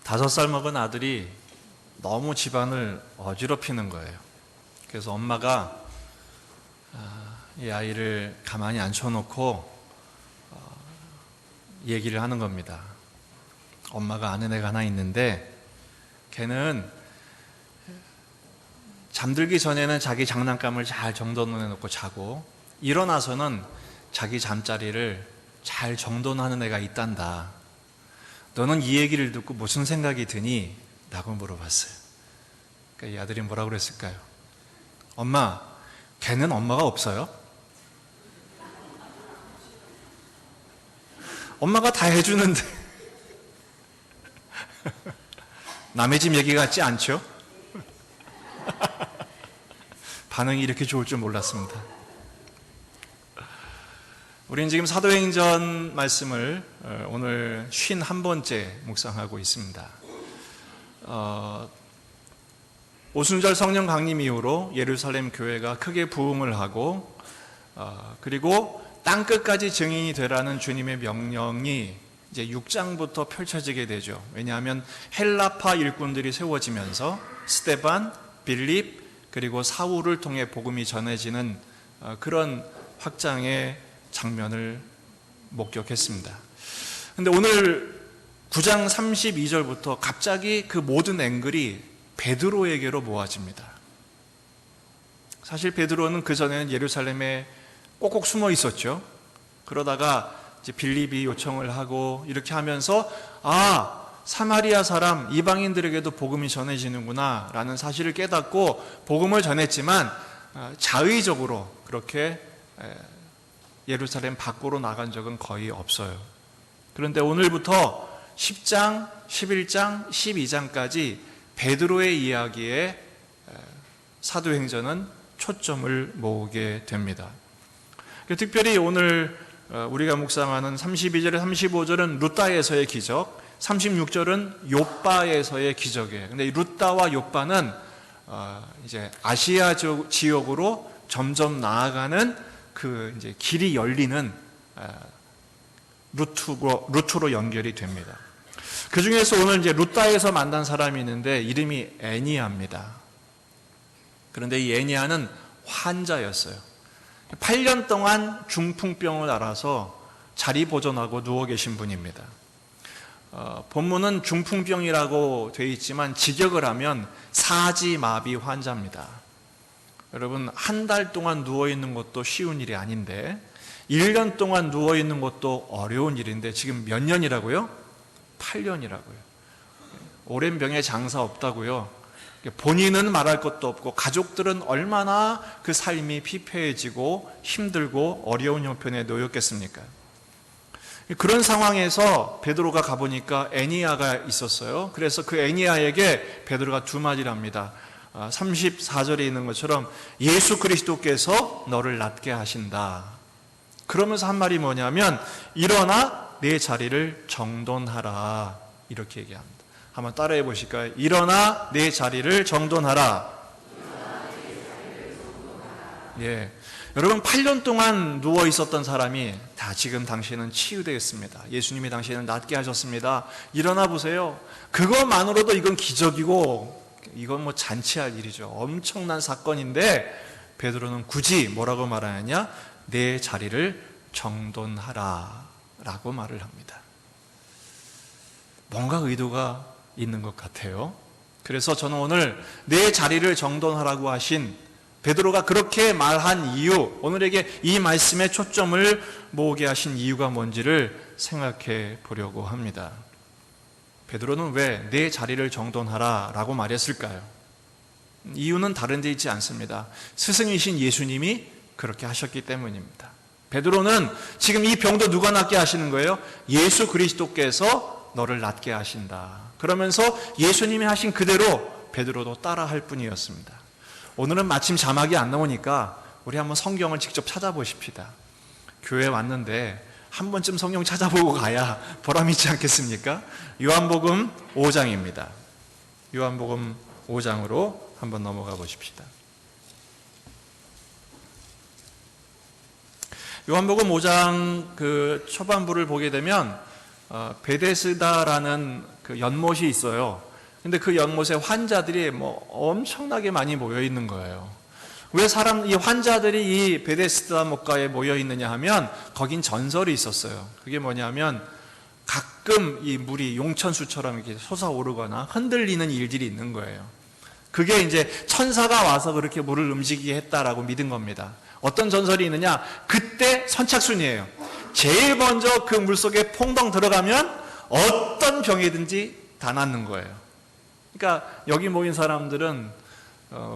5살 먹은 아들이 너무 집안을 어지럽히는 거예요. 그래서 엄마가 이 아이를 가만히 앉혀놓고 얘기를 하는 겁니다. 엄마가 아는 애가 하나 있는데 걔는 잠들기 전에는 자기 장난감을 잘 정돈해놓고 자고 일어나서는 자기 잠자리를 잘 정돈하는 애가 있단다. 너는 이 얘기를 듣고 무슨 생각이 드니? 라고 물어봤어요. 그러니까 이 아들이 뭐라고 그랬을까요? 엄마, 걔는 엄마가 없어요? 엄마가 다 해주는데 남의 집 얘기 같지 않죠? 반응이 이렇게 좋을 줄 몰랐습니다. 우리는 지금 사도행전 말씀을 오늘 51번째 묵상하고 있습니다. 오순절 성령 강림 이후로 예루살렘 교회가 크게 부흥을 하고 그리고 땅끝까지 증인이 되라는 주님의 명령이 이제 6장부터 펼쳐지게 되죠. 왜냐하면 헬라파 일꾼들이 세워지면서 스데반, 빌립 그리고 사울을 통해 복음이 전해지는 그런 확장의 장면을 목격했습니다. 그런데 오늘 9장 32절부터 갑자기 그 모든 앵글이 베드로에게로 모아집니다. 사실 베드로는 그전에는 예루살렘에 꼭꼭 숨어 있었죠. 그러다가 이제 빌립이 요청을 하고 이렇게 하면서 사마리아 사람 이방인들에게도 복음이 전해지는구나 라는 사실을 깨닫고 복음을 전했지만 자의적으로 그렇게 예루살렘 밖으로 나간 적은 거의 없어요. 그런데 오늘부터 10장, 11장, 12장까지 베드로의 이야기에 사도행전은 초점을 모으게 됩니다. 특별히 오늘 우리가 묵상하는 32절에 35절은 룻다에서의 기적, 36절은 욥바에서의 기적이에요. 근데 이 룻다와 욥바는 이제 아시아 지역으로 점점 나아가는 그 이제 길이 열리는 루트로 연결이 됩니다. 그 중에서 오늘 이제 룻다에서 만난 사람이 있는데 이름이 애니아입니다. 그런데 이 애니아는 환자였어요. 8년 동안 중풍병을 앓아서 자리 보존하고 누워 계신 분입니다. 본문은 중풍병이라고 되어 있지만 직역을 하면 사지마비 환자입니다. 여러분, 한 달 동안 누워있는 것도 쉬운 일이 아닌데 1년 동안 누워있는 것도 어려운 일인데 지금 몇 년이라고요? 8년이라고요. 오랜 병에 장사 없다고요. 본인은 말할 것도 없고 가족들은 얼마나 그 삶이 피폐해지고 힘들고 어려운 형편에 놓였겠습니까? 그런 상황에서 베드로가 가보니까 애니아가 있었어요. 그래서 그 애니아에게 베드로가 두 마디를 합니다. 34절에 있는 것처럼 예수 그리스도께서 너를 낫게 하신다. 그러면서 한 말이 뭐냐면 일어나 내 자리를 정돈하라. 이렇게 얘기합니다. 한번 따라해 보실까요? 일어나 내 자리를 정돈하라. 예. 여러분 8년 동안 누워 있었던 사람이 다 지금 당신은 치유되었습니다. 예수님이 당신을 낫게 하셨습니다. 일어나 보세요. 그것만으로도 이건 기적이고 이건 뭐 잔치할 일이죠. 엄청난 사건인데 베드로는 굳이 뭐라고 말하느냐? 내 자리를 정돈하라 라고 말을 합니다. 뭔가 의도가 있는 것 같아요. 그래서 저는 오늘 내 자리를 정돈하라고 하신 베드로가 그렇게 말한 이유, 오늘에게 이 말씀에 초점을 모으게 하신 이유가 뭔지를 생각해 보려고 합니다. 베드로는 왜 내 자리를 정돈하라 라고 말했을까요? 이유는 다른 데 있지 않습니다. 스승이신 예수님이 그렇게 하셨기 때문입니다. 베드로는 지금 이 병도 누가 낫게 하시는 거예요? 예수 그리스도께서 너를 낫게 하신다. 그러면서 예수님이 하신 그대로 베드로도 따라할 뿐이었습니다. 오늘은 마침 자막이 안 나오니까 우리 한번 성경을 직접 찾아보십시다. 교회 왔는데 한 번쯤 성경 찾아보고 가야 보람 있지 않겠습니까? 요한복음 5장입니다. 요한복음 5장으로 한번 넘어가 보십시다. 요한복음 5장 그 초반부를 보게 되면 베데스다라는 그 연못이 있어요. 근데 그 연못에 환자들이 뭐 엄청나게 많이 모여 있는 거예요. 왜 이 환자들이 이 베데스다 못가에 모여 있느냐 하면 거긴 전설이 있었어요. 그게 뭐냐면 가끔 이 물이 용천수처럼 이렇게 솟아오르거나 흔들리는 일들이 있는 거예요. 그게 이제 천사가 와서 그렇게 물을 움직이게 했다라고 믿은 겁니다. 어떤 전설이 있느냐? 그때 선착순이에요. 제일 먼저 그 물속에 퐁덩 들어가면 어떤 병이든지 다 낫는 거예요. 그러니까 여기 모인 사람들은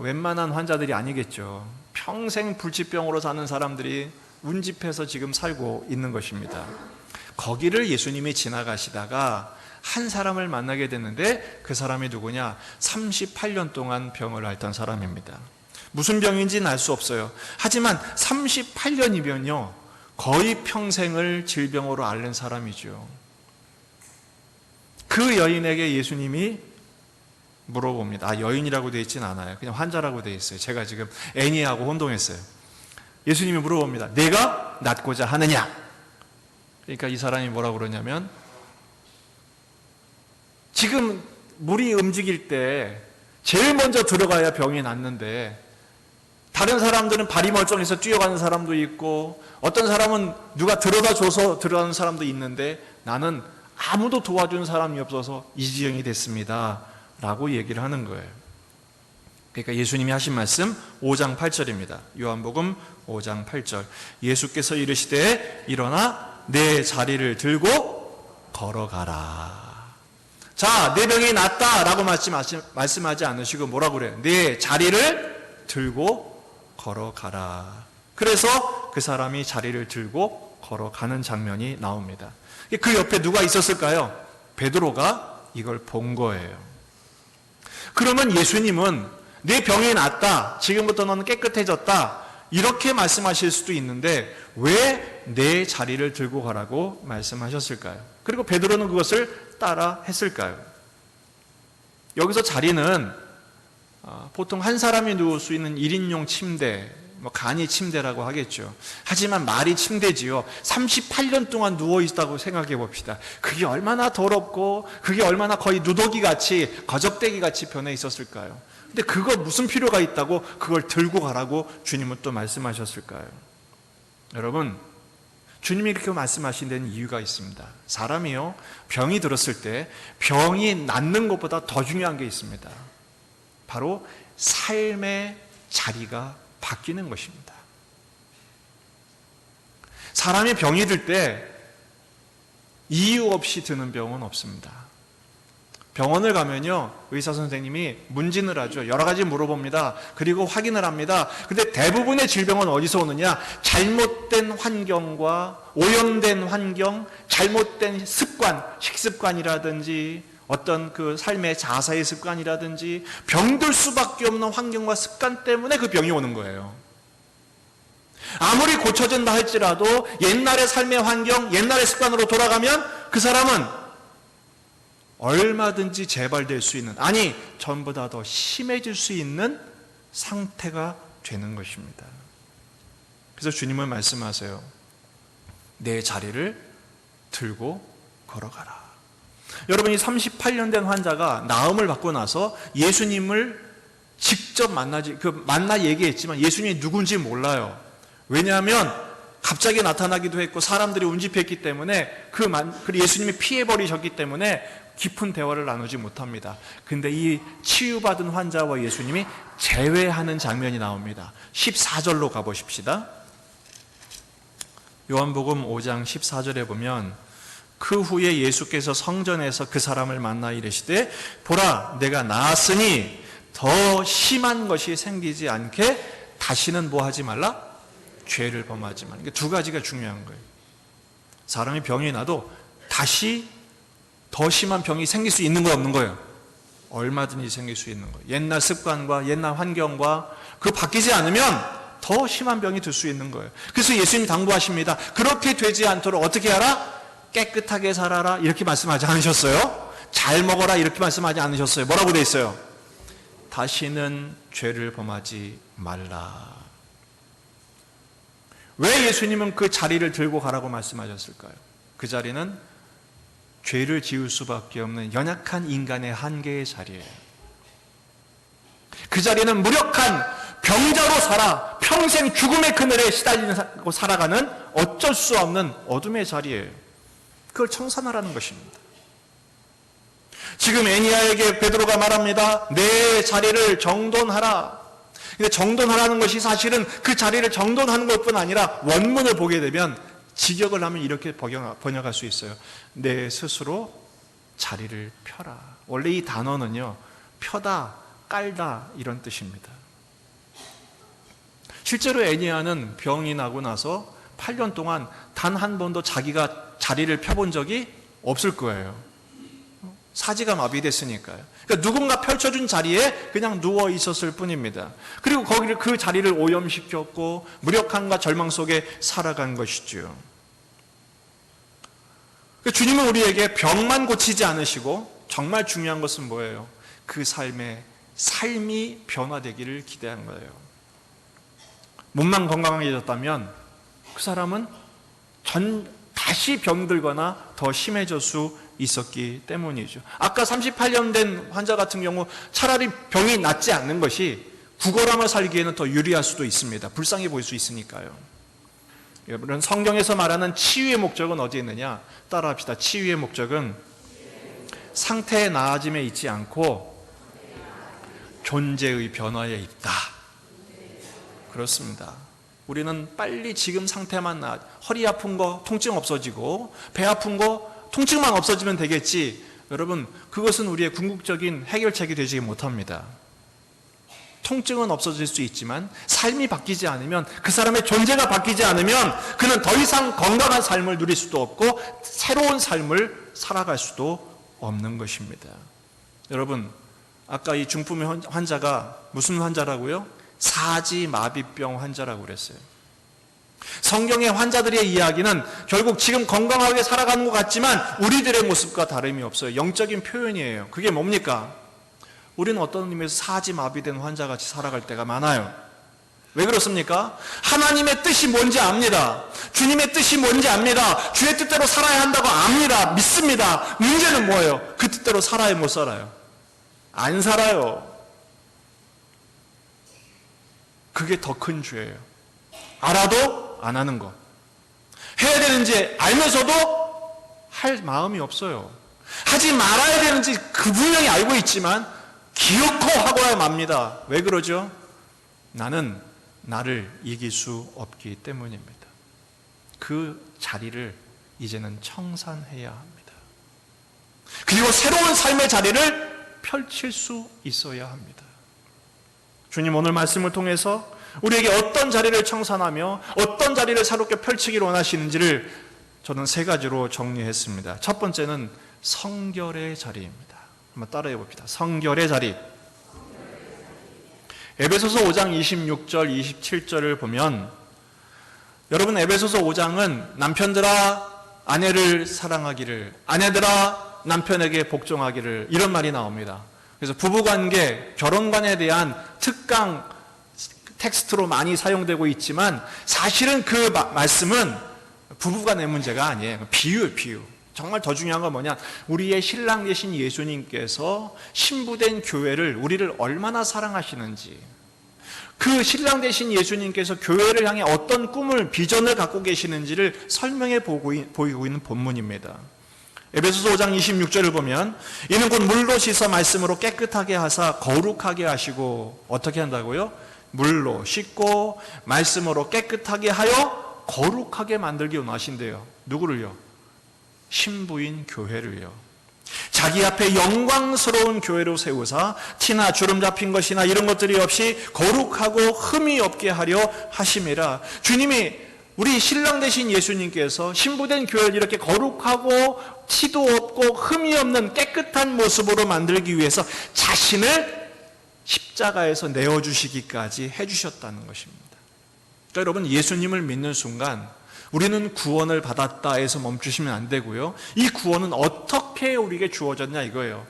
웬만한 환자들이 아니겠죠. 평생 불치병으로 사는 사람들이 운집해서 지금 살고 있는 것입니다. 거기를 예수님이 지나가시다가 한 사람을 만나게 됐는데 그 사람이 누구냐? 38년 동안 병을 앓던 사람입니다. 무슨 병인지는 알 수 없어요. 하지만 38년이면요 거의 평생을 질병으로 앓는 사람이죠. 그 여인에게 예수님이 물어봅니다. 여인이라고 되어 있진 않아요. 그냥 환자라고 되어 있어요. 제가 지금 애니하고 혼동했어요. 예수님이 물어봅니다. 내가 낫고자 하느냐? 그러니까 이 사람이 뭐라고 그러냐면 지금 물이 움직일 때 제일 먼저 들어가야 병이 낫는데 다른 사람들은 발이 멀쩡해서 뛰어가는 사람도 있고 어떤 사람은 누가 들어다 줘서 들어가는 사람도 있는데 나는 아무도 도와주는 사람이 없어서 이 지경이 됐습니다 라고 얘기를 하는 거예요. 그러니까 예수님이 하신 말씀 5장 8절입니다. 요한복음 5장 8절. 예수께서 이르시되 일어나 내 자리를 들고 걸어가라. 자, 내 병이 낫다 라고 말씀하지 않으시고 뭐라고 그래요? 내 자리를 들고 걸어가라. 그래서 그 사람이 자리를 들고 걸어가는 장면이 나옵니다. 그 옆에 누가 있었을까요? 베드로가 이걸 본 거예요. 그러면 예수님은 내 병이 낫다, 지금부터 너는 깨끗해졌다 이렇게 말씀하실 수도 있는데 왜 내 자리를 들고 가라고 말씀하셨을까요? 그리고 베드로는 그것을 따라 했을까요? 여기서 자리는 보통 한 사람이 누울 수 있는 1인용 침대, 간이 침대라고 하겠죠. 하지만 말이 침대지요. 38년 동안 누워있다고 생각해 봅시다. 그게 얼마나 더럽고 그게 얼마나 거의 누더기같이 거적대기같이 변해 있었을까요? 근데 그거 무슨 필요가 있다고 그걸 들고 가라고 주님은 또 말씀하셨을까요? 여러분, 주님이 이렇게 말씀하신 데는 이유가 있습니다. 사람이요, 병이 들었을 때 병이 낫는 것보다 더 중요한 게 있습니다. 바로 삶의 자리가 바뀌는 것입니다. 사람이 병이 들 때 이유 없이 드는 병은 없습니다. 병원을 가면요, 의사 선생님이 문진을 하죠. 여러 가지 물어봅니다. 그리고 확인을 합니다. 근데 대부분의 질병은 어디서 오느냐? 잘못된 환경과 오염된 환경, 잘못된 습관, 식습관이라든지 어떤 그 삶의 자세의 습관이라든지 병들 수밖에 없는 환경과 습관 때문에 그 병이 오는 거예요. 아무리 고쳐진다 할지라도 옛날의 삶의 환경, 옛날의 습관으로 돌아가면 그 사람은 얼마든지 재발될 수 있는, 아니 전보다 더 심해질 수 있는 상태가 되는 것입니다. 그래서 주님은 말씀하세요. 내 자리를 들고 걸어가라. 여러분이 38년 된 환자가 나음을 받고 나서 예수님을 직접 만나 얘기했지만 예수님이 누군지 몰라요. 왜냐하면 갑자기 나타나기도 했고 사람들이 운집했기 때문에 그 예수님이 피해버리셨기 때문에 깊은 대화를 나누지 못합니다. 근데 이 치유받은 환자와 예수님이 재회하는 장면이 나옵니다. 14절로 가보십시다. 요한복음 5장 14절에 보면 그 후에 예수께서 성전에서 그 사람을 만나 이르시되 보라 내가 나았으니 더 심한 것이 생기지 않게 다시는 뭐 하지 말라? 죄를 범하지 말라. 두 가지가 중요한 거예요. 사람이 병이 나도 다시 더 심한 병이 생길 수 있는 거 없는 거예요. 얼마든지 생길 수 있는 거예요. 옛날 습관과 옛날 환경과 그 바뀌지 않으면 더 심한 병이 들 수 있는 거예요. 그래서 예수님이 당부하십니다. 그렇게 되지 않도록 어떻게 하라? 깨끗하게 살아라 이렇게 말씀하지 않으셨어요? 잘 먹어라 이렇게 말씀하지 않으셨어요? 뭐라고 돼 있어요? 다시는 죄를 범하지 말라. 왜 예수님은 그 자리를 들고 가라고 말씀하셨을까요? 그 자리는 죄를 지을 수밖에 없는 연약한 인간의 한계의 자리예요. 그 자리는 무력한 병자로 살아 평생 죽음의 그늘에 시달리고 살아가는 어쩔 수 없는 어둠의 자리예요. 그걸 청산하라는 것입니다. 지금 애니야에게 베드로가 말합니다. 내 자리를 정돈하라. 근데 정돈하라는 것이 사실은 그 자리를 정돈하는 것뿐 아니라 원문을 보게 되면 직역을 하면 이렇게 번역할 수 있어요. 내 스스로 자리를 펴라. 원래 이 단어는요, 펴다, 깔다 이런 뜻입니다. 실제로 애니야는 병이 나고 나서 8년 동안 단 한 번도 자기가 자리를 펴본 적이 없을 거예요. 사지가 마비됐으니까요. 그러니까 누군가 펼쳐준 자리에 그냥 누워 있었을 뿐입니다. 그리고 거기를 그 자리를 오염시켰고 무력함과 절망 속에 살아간 것이죠. 주님은 우리에게 병만 고치지 않으시고 정말 중요한 것은 뭐예요? 그 삶이 변화되기를 기대한 거예요. 몸만 건강해졌다면 그 사람은 다시 병들거나 더 심해질 수 있었기 때문이죠. 아까 38년 된 환자 같은 경우 차라리 병이 낫지 않는 것이 구걸하며 살기에는 더 유리할 수도 있습니다. 불쌍해 보일 수 있으니까요. 여러분, 성경에서 말하는 치유의 목적은 어디에 있느냐? 따라합시다. 치유의 목적은 상태의 나아짐에 있지 않고 존재의 변화에 있다. 그렇습니다. 우리는 빨리 지금 상태만 허리 아픈 거 통증 없어지고 배 아픈 거 통증만 없어지면 되겠지. 여러분, 그것은 우리의 궁극적인 해결책이 되지 못합니다. 통증은 없어질 수 있지만 삶이 바뀌지 않으면, 그 사람의 존재가 바뀌지 않으면 그는 더 이상 건강한 삶을 누릴 수도 없고 새로운 삶을 살아갈 수도 없는 것입니다. 여러분, 아까 이 중풍의 환자가 무슨 환자라고요? 사지마비병 환자라고 그랬어요. 성경의 환자들의 이야기는 결국 지금 건강하게 살아가는 것 같지만 우리들의 모습과 다름이 없어요. 영적인 표현이에요. 그게 뭡니까? 우리는 어떤 의미에서 사지마비된 환자같이 살아갈 때가 많아요. 왜 그렇습니까? 하나님의 뜻이 뭔지 압니다. 주님의 뜻이 뭔지 압니다. 주의 뜻대로 살아야 한다고 압니다. 믿습니다. 문제는 뭐예요? 그 뜻대로 살아요, 못 살아요? 안 살아요. 그게 더 큰 죄예요. 알아도 안 하는 거. 해야 되는지 알면서도 할 마음이 없어요. 하지 말아야 되는지 그 분명히 알고 있지만 기어코 하고야 맙니다. 왜 그러죠? 나는 나를 이길 수 없기 때문입니다. 그 자리를 이제는 청산해야 합니다. 그리고 새로운 삶의 자리를 펼칠 수 있어야 합니다. 주님 오늘 말씀을 통해서 우리에게 어떤 자리를 청산하며 어떤 자리를 새롭게 펼치기를 원하시는지를 저는 세 가지로 정리했습니다. 첫 번째는 성결의 자리입니다. 한번 따라해 봅시다. 성결의 자리. 에베소서 5장 26절, 27절을 보면, 여러분, 에베소서 5장은 남편들아 아내를 사랑하기를, 아내들아 남편에게 복종하기를, 이런 말이 나옵니다. 그래서 부부관계, 결혼관에 대한 특강 텍스트로 많이 사용되고 있지만 사실은 그 말씀은 부부간의 문제가 아니에요. 비유. 정말 더 중요한 건 뭐냐? 우리의 신랑 되신 예수님께서 신부된 교회를, 우리를 얼마나 사랑하시는지, 그 신랑 되신 예수님께서 교회를 향해 어떤 꿈을, 비전을 갖고 계시는지를 설명해 보이고 있는 본문입니다. 에베소서 5장 26절을 보면, 이는 곧 물로 씻어 말씀으로 깨끗하게 하사 거룩하게 하시고, 어떻게 한다고요? 물로 씻고 말씀으로 깨끗하게 하여 거룩하게 만들기 원하신대요. 누구를요? 신부인 교회를요. 자기 앞에 영광스러운 교회로 세우사 티나 주름 잡힌 것이나 이런 것들이 없이 거룩하고 흠이 없게 하려 하심이라. 주님이, 우리 신랑 되신 예수님께서 신부된 교회를 이렇게 거룩하고 티도 없고 흠이 없는 깨끗한 모습으로 만들기 위해서 자신을 십자가에서 내어주시기까지 해주셨다는 것입니다. 그러니까 여러분, 예수님을 믿는 순간 우리는 구원을 받았다 해서 멈추시면 안 되고요. 이 구원은 어떻게 우리에게 주어졌냐 이거예요.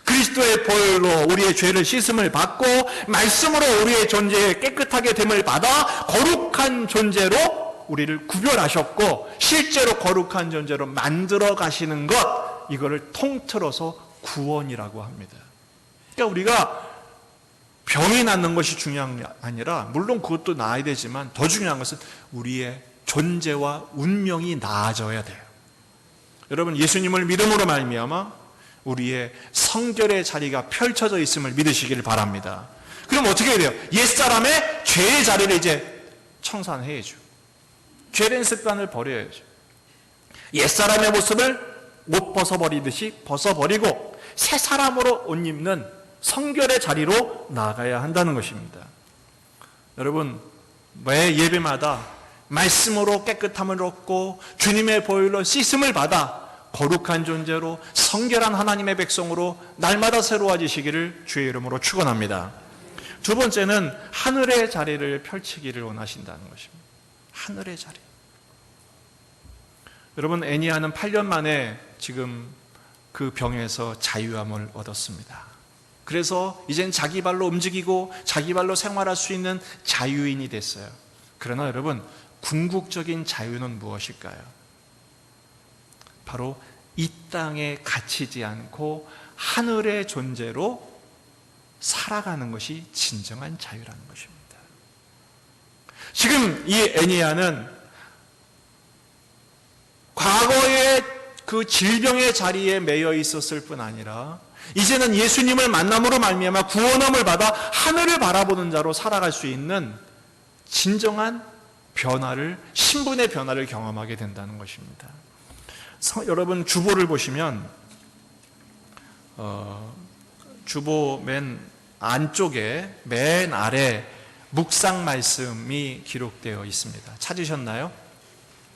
그리스도의 보혈로 우리의 죄를 씻음을 받고 말씀으로 우리의 존재에 깨끗하게 됨을 받아 거룩한 존재로 우리를 구별하셨고 실제로 거룩한 존재로 만들어 가시는 것, 이거를 통틀어서 구원이라고 합니다. 그러니까 우리가 병이 낫는 것이 중요한 게 아니라, 물론 그것도 나아야 되지만 더 중요한 것은 우리의 존재와 운명이 나아져야 돼요. 여러분, 예수님을 믿음으로 말미암아 우리의 성결의 자리가 펼쳐져 있음을 믿으시기를 바랍니다. 그럼 어떻게 해야 돼요? 옛사람의 죄의 자리를 이제 청산해야죠. 죄된 습관을 버려야죠. 옛사람의 모습을 못 벗어버리듯이 벗어버리고 새 사람으로 옷 입는 성결의 자리로 나아가야 한다는 것입니다. 여러분, 매 예배마다 말씀으로 깨끗함을 얻고 주님의 보혈로 씻음을 받아 거룩한 존재로 성결한 하나님의 백성으로 날마다 새로워지시기를 주의 이름으로 축원합니다. 두 번째는 하늘의 자리를 펼치기를 원하신다는 것입니다. 하늘의 자리. 여러분, 애니아는 8년 만에 지금 그 병에서 자유함을 얻었습니다. 그래서 이젠 자기 발로 움직이고 자기 발로 생활할 수 있는 자유인이 됐어요. 그러나 여러분, 궁극적인 자유는 무엇일까요? 바로 이 땅에 갇히지 않고 하늘의 존재로 살아가는 것이 진정한 자유라는 것입니다. 지금 이 애니아는 과거의 그 질병의 자리에 매여 있었을 뿐 아니라 이제는 예수님을 만남으로 말미암아 구원함을 받아 하늘을 바라보는 자로 살아갈 수 있는 진정한 변화를, 신분의 변화를 경험하게 된다는 것입니다. 여러분, 주보를 보시면 주보 맨 안쪽에 맨 아래 묵상 말씀이 기록되어 있습니다. 찾으셨나요?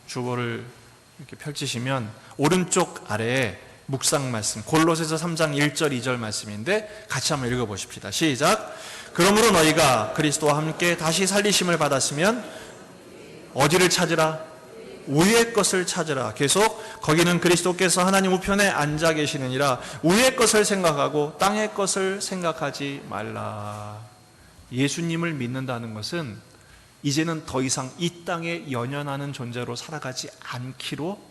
주보를 이렇게 펼치시면 오른쪽 아래에 묵상 말씀, 골로새서 3장 1절 2절 말씀인데 같이 한번 읽어보십시다. 시작. 그러므로 너희가 그리스도와 함께 다시 살리심을 받았으면 어디를 찾으라? 위의 것을 찾으라. 계속 거기는 그리스도께서 하나님 우편에 앉아 계시느니라. 위의 것을 생각하고 땅의 것을 생각하지 말라. 예수님을 믿는다는 것은 이제는 더 이상 이 땅에 연연하는 존재로 살아가지 않기로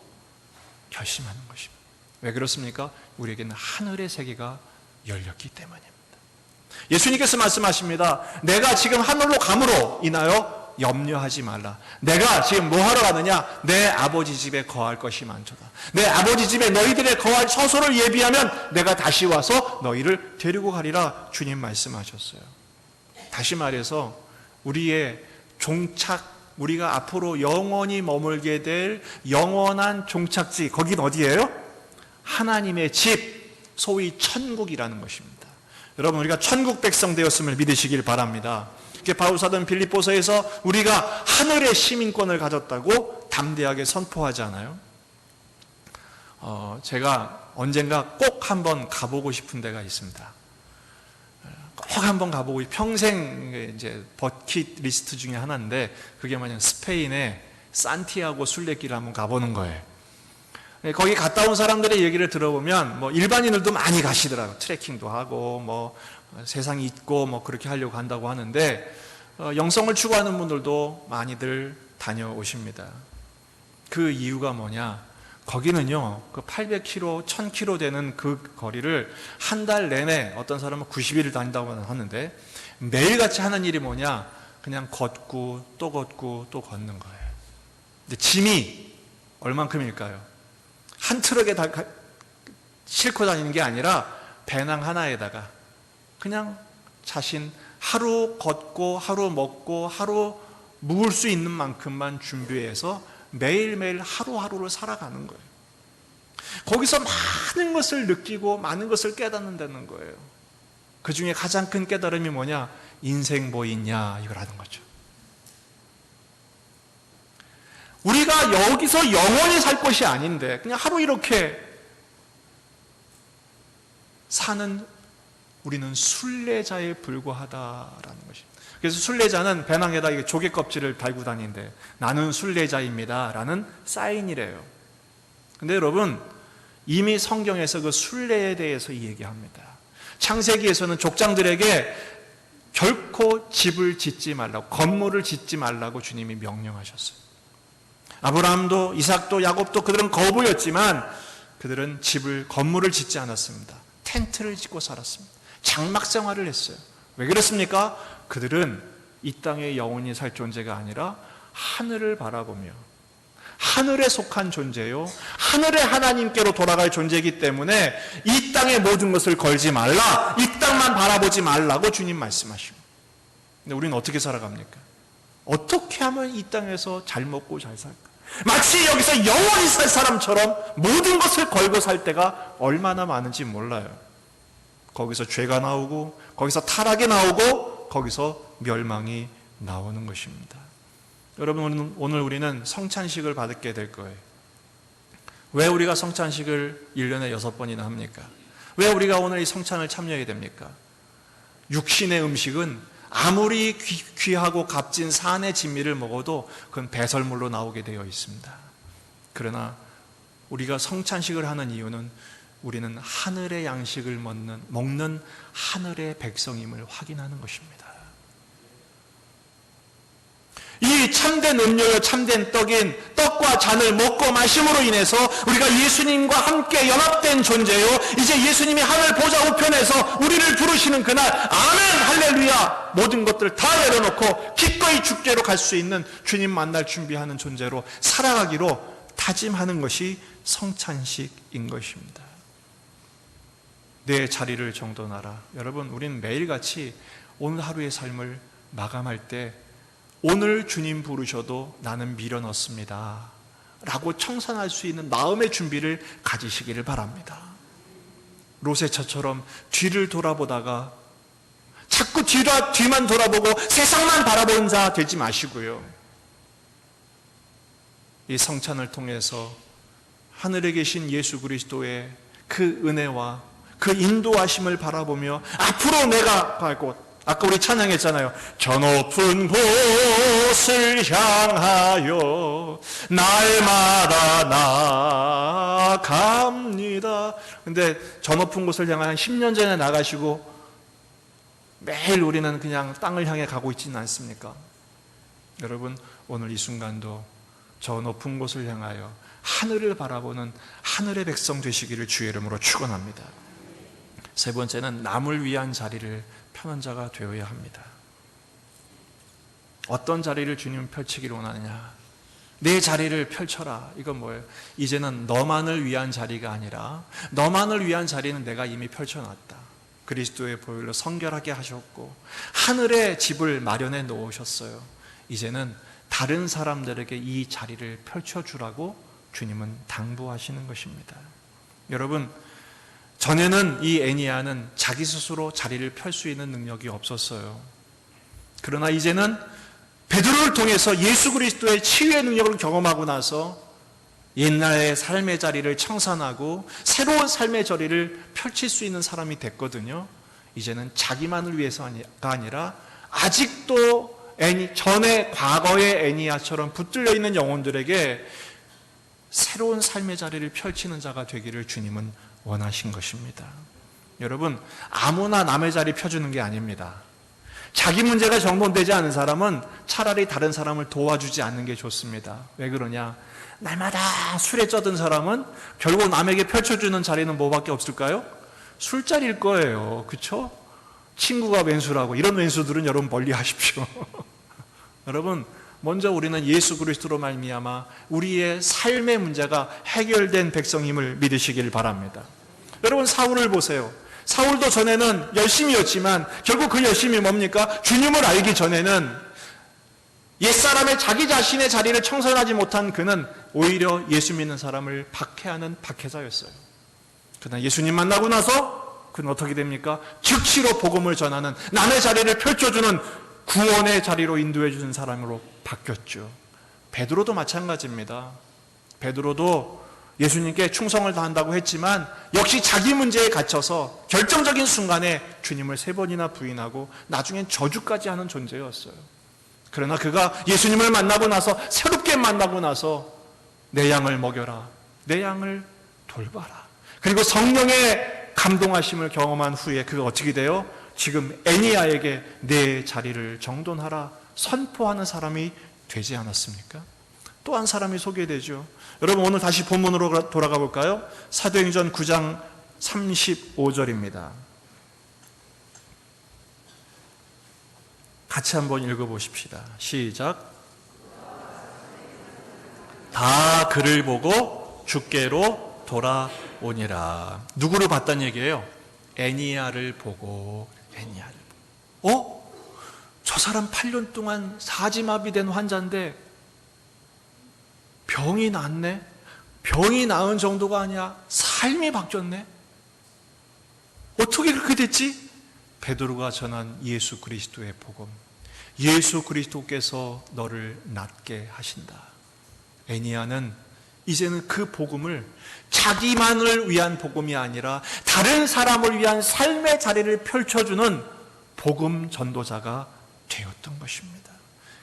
결심하는 것입니다. 왜 그렇습니까? 우리에게는 하늘의 세계가 열렸기 때문입니다. 예수님께서 말씀하십니다. 내가 지금 하늘로 감으로 인하여 염려하지 말라. 내가 지금 뭐 하러 가느냐? 내 아버지 집에 거할 것이 많도다. 내 아버지 집에 너희들의 거할 처소를 예비하면 내가 다시 와서 너희를 데리고 가리라. 주님 말씀하셨어요. 다시 말해서 우리의 우리가 앞으로 영원히 머물게 될 영원한 종착지, 거긴 어디예요? 하나님의 집, 소위 천국이라는 것입니다. 여러분, 우리가 천국 백성 되었음을 믿으시길 바랍니다. 바울사도는 빌립보서에서 우리가 하늘의 시민권을 가졌다고 담대하게 선포하지 않아요? 제가 언젠가 꼭 한번 가보고 싶은 데가 있습니다. 꼭 한번 가보고, 평생 이제 버킷 리스트 중에 하나인데, 그게 뭐냐면 스페인의 산티아고 순례길을 한번 가보는 거예요. 거기 갔다 온 사람들의 얘기를 들어보면 뭐 일반인들도 많이 가시더라고요. 트레킹도 하고 뭐 세상이 있고 뭐 그렇게 하려고 한다고 하는데 영성을 추구하는 분들도 많이들 다녀오십니다. 그 이유가 뭐냐? 거기는요, 그 800km, 1000km 되는 그 거리를 한 달 내내, 어떤 사람은 90일을 다닌다고 하는데, 매일같이 하는 일이 뭐냐? 그냥 걷고 또 걷고 또 걷는 거예요. 근데 짐이 얼만큼일까요? 한 트럭에 싣고 다니는 게 아니라 배낭 하나에다가 그냥 자신 하루 걷고 하루 먹고 하루 묵을 수 있는 만큼만 준비해서 매일매일 하루하루를 살아가는 거예요. 거기서 많은 것을 느끼고 많은 것을 깨닫는다는 거예요. 그 중에 가장 큰 깨달음이 뭐냐? 인생 뭐 있냐, 이거라는 거죠. 우리가 여기서 영원히 살 것이 아닌데 그냥 하루 이렇게 사는 우리는 순례자에 불과하다라는 것입니다. 그래서 순례자는 배낭에다 조개 껍질을 달고 다니는데 나는 순례자입니다 라는 사인이래요. 근데 여러분, 이미 성경에서 그 순례에 대해서 얘기합니다. 창세기에서는 족장들에게 결코 집을 짓지 말라고, 건물을 짓지 말라고 주님이 명령하셨어요. 아브라함도 이삭도 야곱도 그들은 거부였지만 그들은 건물을 짓지 않았습니다. 텐트를 짓고 살았습니다. 장막 생활을 했어요. 왜 그랬습니까? 그들은 이 땅에 영원히 살 존재가 아니라 하늘을 바라보며 하늘에 속한 존재요, 하늘의 하나님께로 돌아갈 존재이기 때문에 이 땅의 모든 것을 걸지 말라, 이 땅만 바라보지 말라고 주님 말씀하시고. 근데 우리는 어떻게 살아갑니까? 어떻게 하면 이 땅에서 잘 먹고 잘 살까? 마치 여기서 영원히 살 사람처럼 모든 것을 걸고 살 때가 얼마나 많은지 몰라요. 거기서 죄가 나오고, 거기서 타락이 나오고, 거기서 멸망이 나오는 것입니다. 여러분, 오늘 우리는 성찬식을 받게 될 거예요. 왜 우리가 성찬식을 1년에 6번이나 합니까? 왜 우리가 오늘 이 성찬을 참여해야 됩니까? 육신의 음식은 아무리 귀하고 값진 산의 진미를 먹어도 그건 배설물로 나오게 되어 있습니다. 그러나 우리가 성찬식을 하는 이유는 우리는 하늘의 양식을 먹는 하늘의 백성임을 확인하는 것입니다. 이 참된 음료요, 참된 떡인 떡과 잔을 먹고 마심으로 인해서 우리가 예수님과 함께 연합된 존재요, 이제 예수님이 하늘 보좌 우편에서 우리를 부르시는 그날, 아멘 할렐루야, 모든 것들 다 내려놓고 기꺼이 죽게로 갈 수 있는 주님 만날 준비하는 존재로 살아가기로 다짐하는 것이 성찬식인 것입니다. 내 자리를 정돈하라. 여러분, 우리는 매일같이 오늘 하루의 삶을 마감할 때 오늘 주님 부르셔도 나는 미련 없습니다 라고 청산할 수 있는 마음의 준비를 가지시기를 바랍니다. 롯의 처처럼 뒤를 돌아보다가 자꾸 뒤만 돌아보고 세상만 바라보는 자 되지 마시고요, 이 성찬을 통해서 하늘에 계신 예수 그리스도의 그 은혜와 그 인도하심을 바라보며 앞으로 내가 갈 곳, 아까 우리 찬양했잖아요. 저 높은 곳을 향하여 날마다 나갑니다. 근데 저 높은 곳을 향하여 한 10년 전에 나가시고 매일 우리는 그냥 땅을 향해 가고 있지는 않습니까? 여러분, 오늘 이 순간도 저 높은 곳을 향하여 하늘을 바라보는 하늘의 백성 되시기를 주의 이름으로 축원합니다. 세 번째는 남을 위한 자리를 펴는 자가 되어야 합니다. 어떤 자리를 주님은 펼치기를 원하느냐? 내 자리를 펼쳐라. 이건 뭐예요? 이제는 너만을 위한 자리가 아니라, 너만을 위한 자리는 내가 이미 펼쳐놨다. 그리스도의 보혈로 성결하게 하셨고 하늘의 집을 마련해 놓으셨어요. 이제는 다른 사람들에게 이 자리를 펼쳐주라고 주님은 당부하시는 것입니다. 여러분, 전에는 이 애니야는 자기 스스로 자리를 펼 수 있는 능력이 없었어요. 그러나 이제는 베드로를 통해서 예수 그리스도의 치유의 능력을 경험하고 나서 옛날의 삶의 자리를 청산하고 새로운 삶의 자리를 펼칠 수 있는 사람이 됐거든요. 이제는 자기만을 위해서가 아니라 아직도 전에 과거의 애니야처럼 붙들려 있는 영혼들에게 새로운 삶의 자리를 펼치는 자가 되기를 주님은 원하신 것입니다. 여러분, 아무나 남의 자리 펴주는 게 아닙니다. 자기 문제가 정돈되지 않은 사람은 차라리 다른 사람을 도와주지 않는 게 좋습니다. 왜 그러냐? 날마다 술에 쩌든 사람은 결국 남에게 펼쳐주는 자리는 뭐밖에 없을까요? 술자리일 거예요. 그렇죠? 친구가 왼수라고. 이런 왼수들은 여러분 멀리 하십시오. 여러분, 먼저 우리는 예수 그리스도로 말미암아 우리의 삶의 문제가 해결된 백성임을 믿으시길 바랍니다. 여러분, 사울을 보세요. 사울도 전에는 열심이었지만 결국 그 열심이 뭡니까? 주님을 알기 전에는 옛사람의 자기 자신의 자리를 청산하지 못한 그는 오히려 예수 믿는 사람을 박해하는 박해자였어요. 그러나 예수님 만나고 나서 그는 어떻게 됩니까? 즉시로 복음을 전하는, 남의 자리를 펼쳐주는 구원의 자리로 인도해 주는 사람으로 바뀌었죠. 베드로도 마찬가지입니다. 베드로도 예수님께 충성을 다한다고 했지만 역시 자기 문제에 갇혀서 결정적인 순간에 주님을 3번이나 부인하고 나중엔 저주까지 하는 존재였어요. 그러나 그가 예수님을 만나고 나서, 새롭게 만나고 나서 내 양을 먹여라, 내 양을 돌봐라, 그리고 성령의 감동하심을 경험한 후에 그가 어떻게 돼요? 지금 애니야에게 내 자리를 정돈하라 선포하는 사람이 되지 않았습니까? 또 한 사람이 소개되죠. 여러분, 오늘 다시 본문으로 돌아가 볼까요? 사도행전 9장 35절입니다. 같이 한번 읽어보십시다. 시작. 다 그를 보고 주께로 돌아오니라. 누구를 봤다는 얘기예요? 애니야를 보고. 애니야를 보고. 저 사람 8년 동안 사지마비 된 환자인데 병이 낫네? 병이 나은 정도가 아니야. 삶이 바뀌었네? 어떻게 그렇게 됐지? 베드로가 전한 예수 그리스도의 복음. 예수 그리스도께서 너를 낫게 하신다. 애니야는 이제는 그 복음을 자기만을 위한 복음이 아니라 다른 사람을 위한 삶의 자리를 펼쳐주는 복음 전도자가 되었던 것입니다.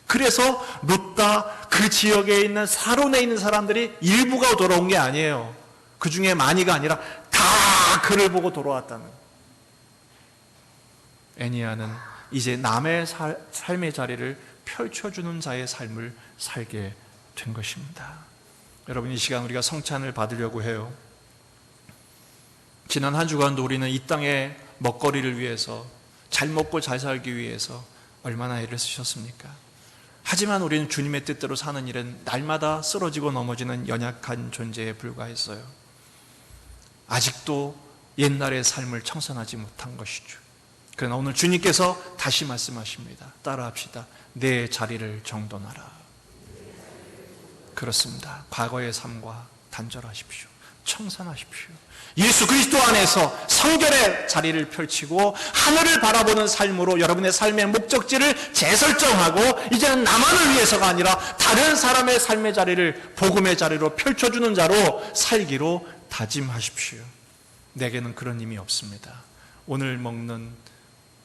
그래서 룻다 그 지역에 있는 사론에 있는 사람들이 일부가 돌아온 게 아니에요. 그 중에 많이가 아니라 다 그를 보고 돌아왔다는. 애니야는 이제 남의 삶의 자리를 펼쳐주는 자의 삶을 살게 된 것입니다. 여러분, 이 시간 우리가 성찬을 받으려고 해요. 지난 한 주간도 우리는 이 땅의 먹거리를 위해서, 잘 먹고 잘 살기 위해서 얼마나 애를 쓰셨습니까? 하지만 우리는 주님의 뜻대로 사는 일은 날마다 쓰러지고 넘어지는 연약한 존재에 불과했어요. 아직도 옛날의 삶을 청산하지 못한 것이죠. 그러나 오늘 주님께서 다시 말씀하십니다. 따라합시다. 내 자리를 정돈하라. 그렇습니다. 과거의 삶과 단절하십시오. 청산하십시오. 예수 그리스도 안에서 성결의 자리를 펼치고 하늘을 바라보는 삶으로 여러분의 삶의 목적지를 재설정하고 이제는 나만을 위해서가 아니라 다른 사람의 삶의 자리를 복음의 자리로 펼쳐주는 자로 살기로 다짐하십시오. 내게는 그런 힘이 없습니다. 오늘 먹는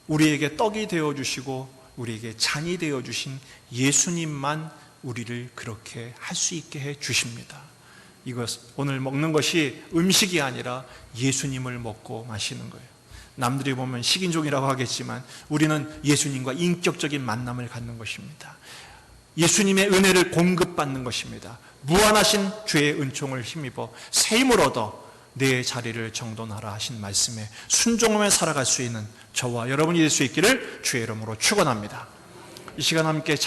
우리에게 떡이 되어주시고 우리에게 잔이 되어주신 예수님만 우리를 그렇게 할 수 있게 해 주십니다. 이것 오늘 먹는 것이 음식이 아니라 예수님을 먹고 마시는 거예요. 남들이 보면 식인종이라고 하겠지만 우리는 예수님과 인격적인 만남을 갖는 것입니다. 예수님의 은혜를 공급받는 것입니다. 무한하신 주의 은총을 힘입어 새 힘을 얻어 내 자리를 정돈하라 하신 말씀에 순종하며 살아갈 수 있는 저와 여러분이 될 수 있기를 주의 이름으로 축원합니다. 이 시간 함께